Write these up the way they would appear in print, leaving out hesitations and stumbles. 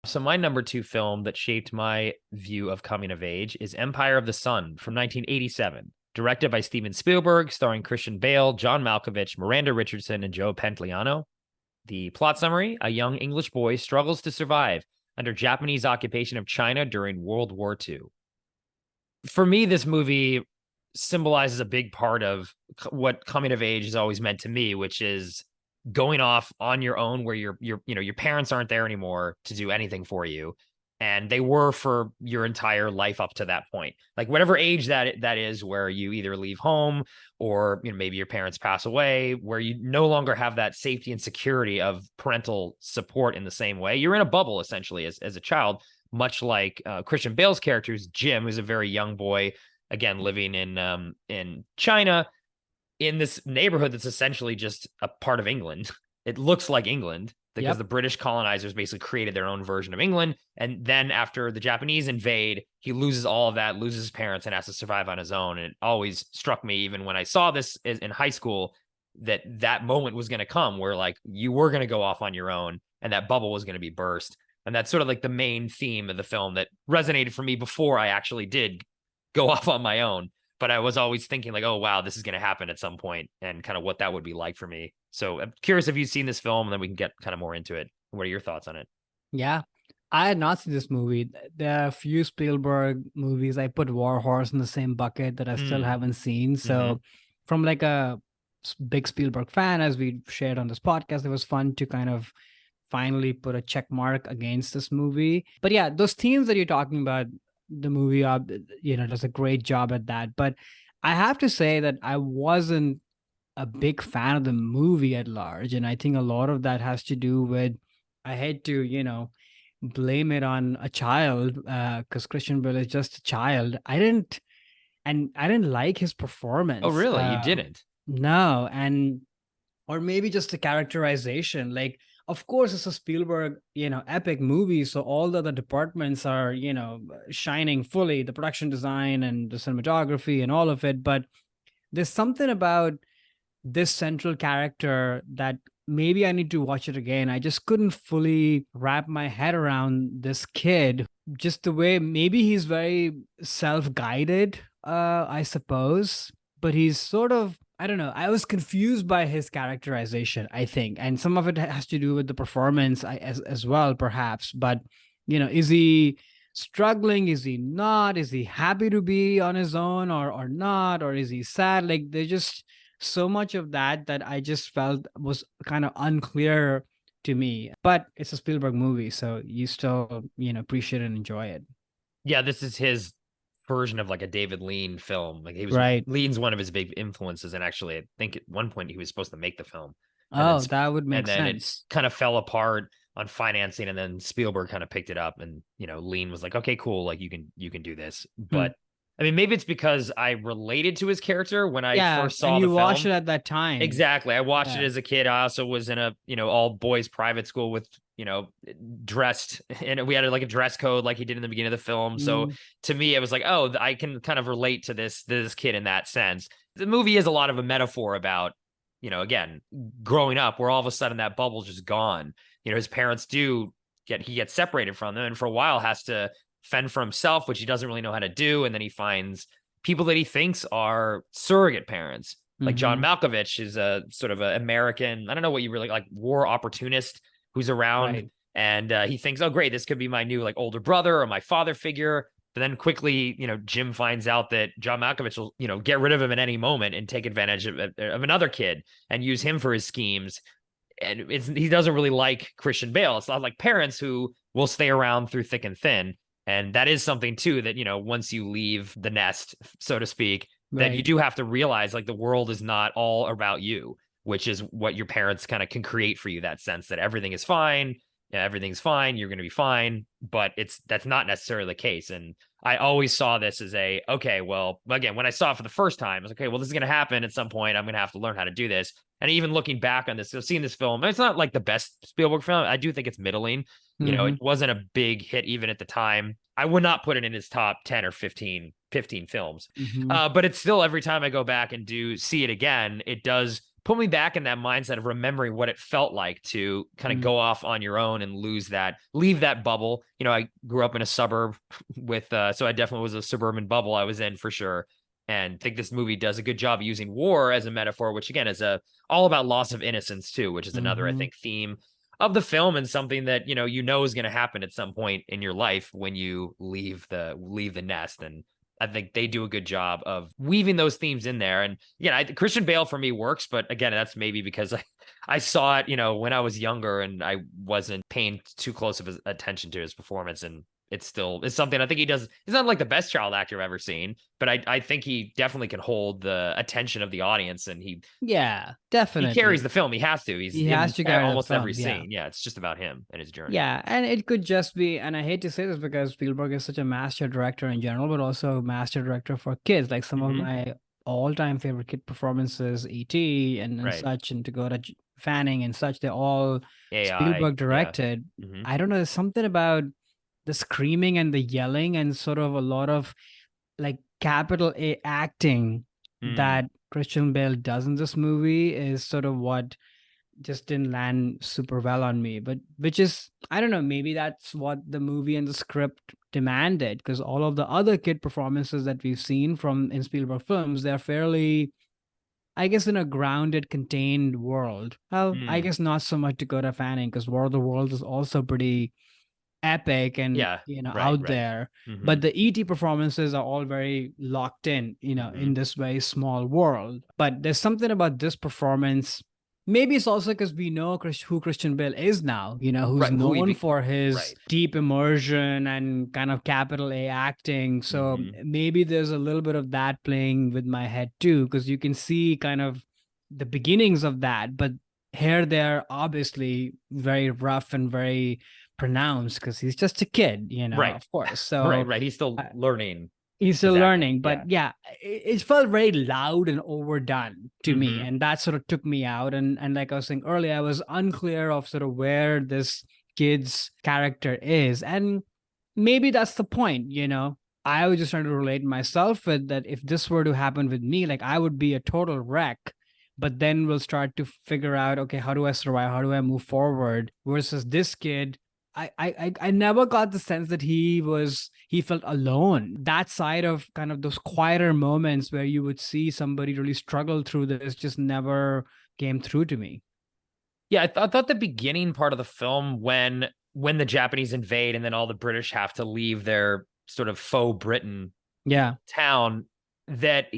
So my number two film that shaped my view of coming of age is Empire of the Sun from 1987, directed by Steven Spielberg, starring Christian Bale, John Malkovich, Miranda Richardson, and Joe Pantoliano. The plot summary: a young English boy struggles to survive under Japanese occupation of China during World War II. For me, this movie symbolizes a big part of what coming of age is always meant to me, which is going off on your own where your parents aren't there anymore to do anything for you, and they were for your entire life up to that point, like whatever age that is, where you either leave home or maybe your parents pass away, where you no longer have that safety and security of parental support in the same way. You're in a bubble essentially as a child, much like Christian Bale's character's Jim, who's a very young boy, again living in China, in this neighborhood that's essentially just a part of England. It looks like England because the British colonizers basically created their own version of England. And then after the Japanese invade, he loses all of that, loses his parents, and has to survive on his own. And it always struck me, even when I saw this in high school, that moment was going to come where like you were going to go off on your own and that bubble was going to be burst. And that's sort of like the main theme of the film that resonated for me before I actually did go off on my own. But I was always thinking like, oh, wow, this is going to happen at some point, and kind of what that would be like for me. So I'm curious if you've seen this film, and then we can get kind of more into it. What are your thoughts on it? Yeah, I had not seen this movie. There are a few Spielberg movies. I put War Horse in the same bucket that I still haven't seen. So from like a big Spielberg fan, as we shared on this podcast, it was fun to kind of finally put a check mark against this movie. But yeah, those themes that you're talking about, the movie does a great job at that. But I have to say that I wasn't a big fan of the movie at large, and I think a lot of that has to do with, I hate to blame it on a child, because Christian Bale is just a child. I didn't like his Oh, performance. really? You didn't? No. And or maybe just the characterization. Like, of course, it's a Spielberg, epic movie. So all the other departments are, shining fully, the production design and the cinematography and all of it. But there's something about this central character that maybe I need to watch it again. I just couldn't fully wrap my head around this kid, just the way maybe he's very self-guided, I suppose, but he's sort of, I don't know. I was confused by his characterization, I think. And some of it has to do with the performance as well, perhaps. But, is he struggling? Is he not? Is he happy to be on his own or not? Or is he sad? Like, there's just so much of that I just felt was kind of unclear to me. But it's a Spielberg movie, so you still, appreciate and enjoy it. Yeah, this is his version of like a David Lean film. Like Right. Lean's one of his big influences, and actually I think at one point he was supposed to make the film, and Oh, that would make it sense. kind of fell apart on financing, and then Spielberg kind of picked it up, and Lean was like, okay, cool, like you can do this. Hmm. But I mean, maybe it's because I related to his character when I Yeah, first and saw the you watched film. it at that time. Exactly. I watched it Yeah. as a kid. I also was in a, all boys private school with, dressed, and we had like a dress code like he did in the beginning of the film. So Mm. to me, it was like, oh, I can kind of relate to this kid in that sense. The movie is a lot of a metaphor about, again, growing up where all of a sudden that bubble's just gone. His parents he gets separated from them, and for a while has to fend for himself, which he doesn't really know how to do. And then he finds people that he thinks are surrogate parents. Like John Hmm. Malkovich is a sort of an American, I don't know what you really like, war opportunist who's around, Right. and he thinks, oh, great, this could be my new like older brother or my father figure. But then quickly, Jim finds out that John Malkovich will, get rid of him at any moment and take advantage of another kid and use him for his schemes. And he doesn't really like Christian Bale. It's not like parents who will stay around through thick and thin. And that is something too that, once you leave the nest, so to speak, that you Right. do have to realize like the world is not all about you, which is what your parents kind of can create for you, that sense that everything is fine. Yeah, everything's fine. You're going to be fine. But that's not necessarily the case. And I always saw this as okay, well, again, when I saw it for the first time, I was like, okay, well, this is going to happen at some point. I'm going to have to learn how to do this. And even looking back on this, so seeing this film, it's not like the best Spielberg film. I do think it's middling. Hmm. It wasn't a big hit even at the time. I would not put it in his top 10 or 15 films. Hmm. But it's still, every time I go back and do see it again, it does put me back in that mindset of remembering what it felt like to kind of Mm. go off on your own and leave that bubble. I grew up in a suburb with, so I definitely was a suburban bubble I was in for sure. And I think this movie does a good job of using war as a metaphor, which again is all about loss of innocence too, which is another, I Mm-hmm. think, theme of the film, and something that is going to happen at some point in your life when you leave the nest. And I think they do a good job of weaving those themes in there. And Christian Bale for me works, but again, that's maybe because I saw it, when I was younger and I wasn't paying too close of attention to his performance. And it's something I think he does. He's not like the best child actor I've ever seen, but I think he definitely can hold the attention of the audience, and Yeah, he carries definitely. the film. He has to. He's He has in to carry the almost every film. Yeah. scene. Yeah, it's just about him and his journey. Yeah, and it could just be, and I hate to say this because Spielberg is such a master director in general, but also a master director for kids. Like some of Mm-hmm. my all-time favorite kid performances, E.T. and Right. such, and Fanning and such, they're all AI. Spielberg Yeah. directed. Mm-hmm. I don't know, there's something about the screaming and the yelling and sort of a lot of like capital A acting Mm. that Christian Bale does in this movie is sort of what just didn't land super well on me. But which is, I don't know, maybe that's what the movie and the script demanded, because all of the other kid performances that we've seen from in Spielberg films, they're fairly, I guess, in a grounded, contained world. Well, I Mm. guess not so much Dakota Fanning, because War of the Worlds is also pretty epic and Yeah. Right. out Right. there. Mm-hmm. But the ET performances are all very locked in, Mm-hmm. in this very small world. But there's something about this performance. Maybe it's also because we know who Christian Bale is now, who's Right. known for his Right. deep immersion and kind of capital A acting. So Mm-hmm. maybe there's a little bit of that playing with my head too, because you can see kind of the beginnings of that. But here they're obviously very rough and very pronounced because he's just a kid, Right. of course. Right. So Right. He's still uh, learning he's his still acting. learning, but Yeah. yeah, it felt very loud and overdone to me, Mm-hmm. and that sort of took me out. And like I was saying earlier, I was unclear of sort of where this kid's character is, and maybe that's the point. I was just trying to relate myself with that. If this were to happen with me, like I would be a total wreck. But then we'll start to figure out, okay, how do I survive? How do I move forward? Versus this kid, I never got the sense that he felt alone. That side of kind of those quieter moments where you would see somebody really struggle through this just never came through to me. Yeah. I thought the beginning part of the film, when the Japanese invade and then all the British have to leave their sort of faux Britain Yeah. town, that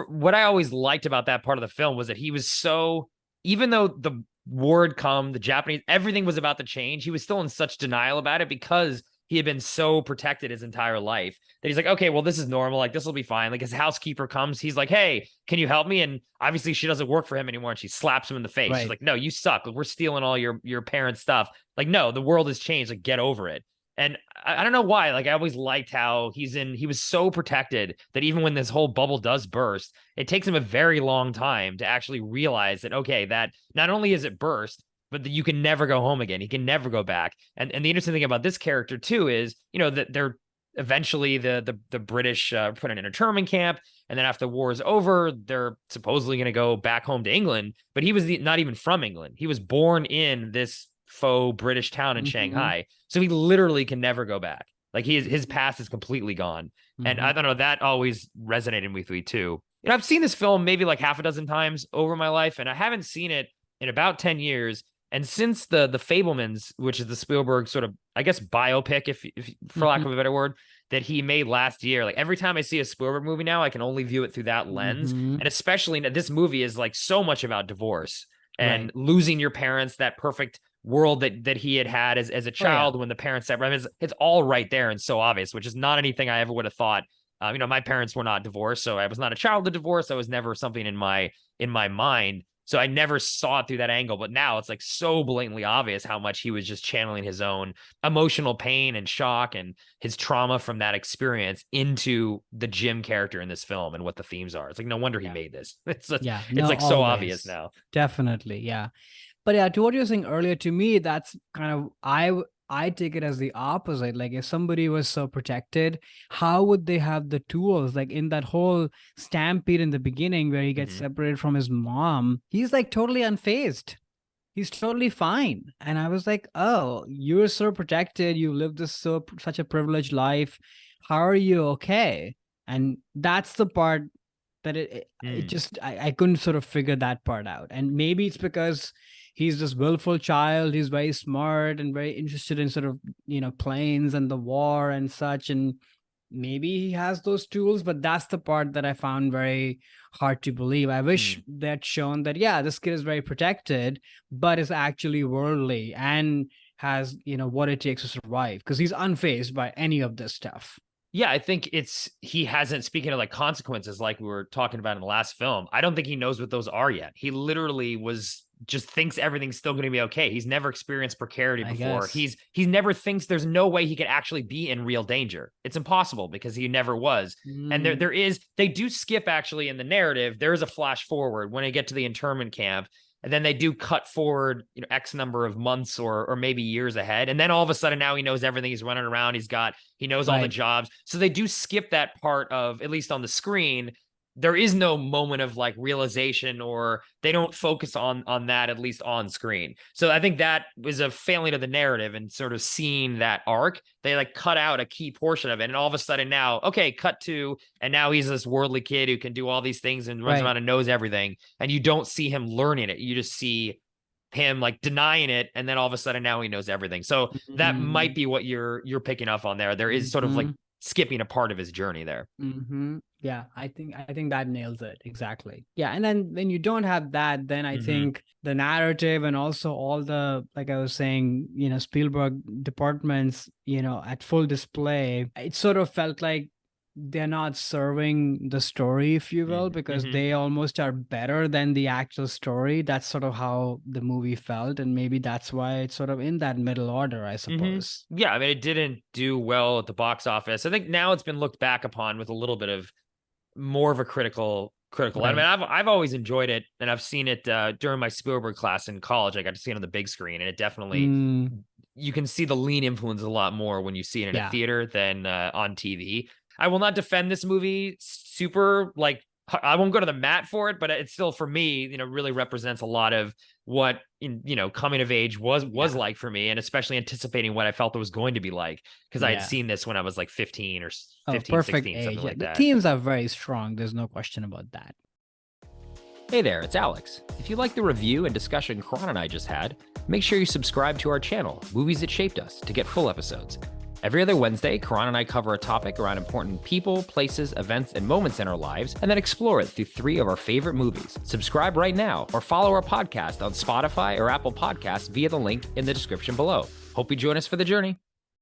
what I always liked about that part of the film was that he was so, even though the war had come, the Japanese, everything was about to change, he was still in such denial about it because he had been so protected his entire life that he's like, okay, well, this is normal. Like, this will be fine. Like, his housekeeper comes. He's like, hey, can you help me? And obviously she doesn't work for him anymore. And she slaps him in the face. She's Right. like, no, you suck. We're stealing all your parents' stuff. Like, no, the world has changed. Like, get over it. And I don't know why. Like, I always liked how he was so protected that even when this whole bubble does burst, it takes him a very long time to actually realize that, okay, that not only is it burst, but that you can never go home again. He can never go back. And the interesting thing about this character too is, that they're eventually the British put in an internment camp. And then after the war is over, they're supposedly going to go back home to England. But he was not even from England. He was born in this faux British town in Mm-hmm. Shanghai. So he literally can never go back. Like his past is completely gone. And Mm-hmm. I don't know, that always resonated with me too. I've seen this film maybe like half a dozen times over my life, and I haven't seen it in about 10 years. And since the Fablemans, which is the Spielberg sort of, I guess, biopic, if for lack of a better word, that he made last year, like every time I see a Spielberg movie now, I can only view it through that lens. Mm-hmm. And especially this movie is like so much about divorce and Right. losing your parents, that perfect world that he had as a Oh yeah. child when the parents separated. It's all right there and so obvious, which is not anything I ever would have thought. My parents were not divorced, so I was not a child of divorce. I was never something in my mind. So I never saw it through that angle. But now it's like so blatantly obvious how much he was just channeling his own emotional pain and shock and his trauma from that experience into the Jim character in this film and what the themes are. It's like, no wonder he Yeah. made this. Yeah. It's No, like so obvious always. now. Definitely. Yeah. But yeah, to what you were saying earlier, to me, that's kind of I take it as the opposite. Like if somebody was so protected, how would they have the tools? Like in that whole stampede in the beginning where he gets separated from his mom, he's like totally unfazed. He's totally fine. And I was like, oh, you're so protected. You lived this such a privileged life. How are you okay? And that's the part that it just I couldn't sort of figure that part out. And maybe it's because he's this willful child. He's very smart and very interested in sort of, planes and the war and such. And maybe he has those tools, but that's the part that I found very hard to believe. I wish that shown that, yeah, this kid is very protected, but is actually worldly and has, what it takes to survive, because he's unfazed by any of this stuff. Yeah, I think he hasn't, speaking of like consequences, like we were talking about in the last film, I don't think he knows what those are yet. He literally just thinks everything's still going to be okay. He's never experienced precarity before. He never thinks there's no way he could actually be in real danger. It's impossible because he never was. And they do skip actually in the narrative. There is a flash forward when they get to the internment camp. And then they do cut forward, X number of months or maybe years ahead. And then all of a sudden now he knows everything. He's running around. He knows all the jobs. So they do skip that part of, at least on the screen, there is no moment of like realization, or they don't focus on that, at least on screen. So I think that was a failing of the narrative and sort of seeing that arc. They like cut out a key portion of it. And all of a sudden now, okay, cut to, and now he's this worldly kid who can do all these things and runs around and knows everything. And you don't see him learning it. You just see him like denying it. And then all of a sudden now he knows everything. So that might be what you're picking up on there. There is sort of like skipping a part of his journey there. Yeah, I think that nails it exactly. Yeah, and then when you don't have that, then I think the narrative and also all the, like I was saying, Spielberg departments, at full display, it sort of felt like they're not serving the story, if you will, because they almost are better than the actual story. That's sort of how the movie felt, and maybe that's why it's sort of in that middle order, I suppose. Yeah, I mean, it didn't do well at the box office. I think now it's been looked back upon with a little bit of more of a critical. I mean, I've always enjoyed it, and I've seen it during my Spielberg class in college. I got to see it on the big screen, and it definitely you can see the lean influence a lot more when you see it in a theater than on TV. I will not defend this movie super, like, I won't go to the mat for it, but it's still, for me, really represents a lot of what, coming of age was like for me, and especially anticipating what I felt it was going to be like, because I had seen this when I was like 15 or 15, 16, age. Something like that. The themes are very strong. There's no question about that. Hey there, it's Alex. If you like the review and discussion Karan and I just had, make sure you subscribe to our channel, Movies That Shaped Us, to get full episodes. Every other Wednesday, Karan and I cover a topic around important people, places, events, and moments in our lives, and then explore it through 3 of our favorite movies. Subscribe right now, or follow our podcast on Spotify or Apple Podcasts via the link in the description below. Hope you join us for the journey.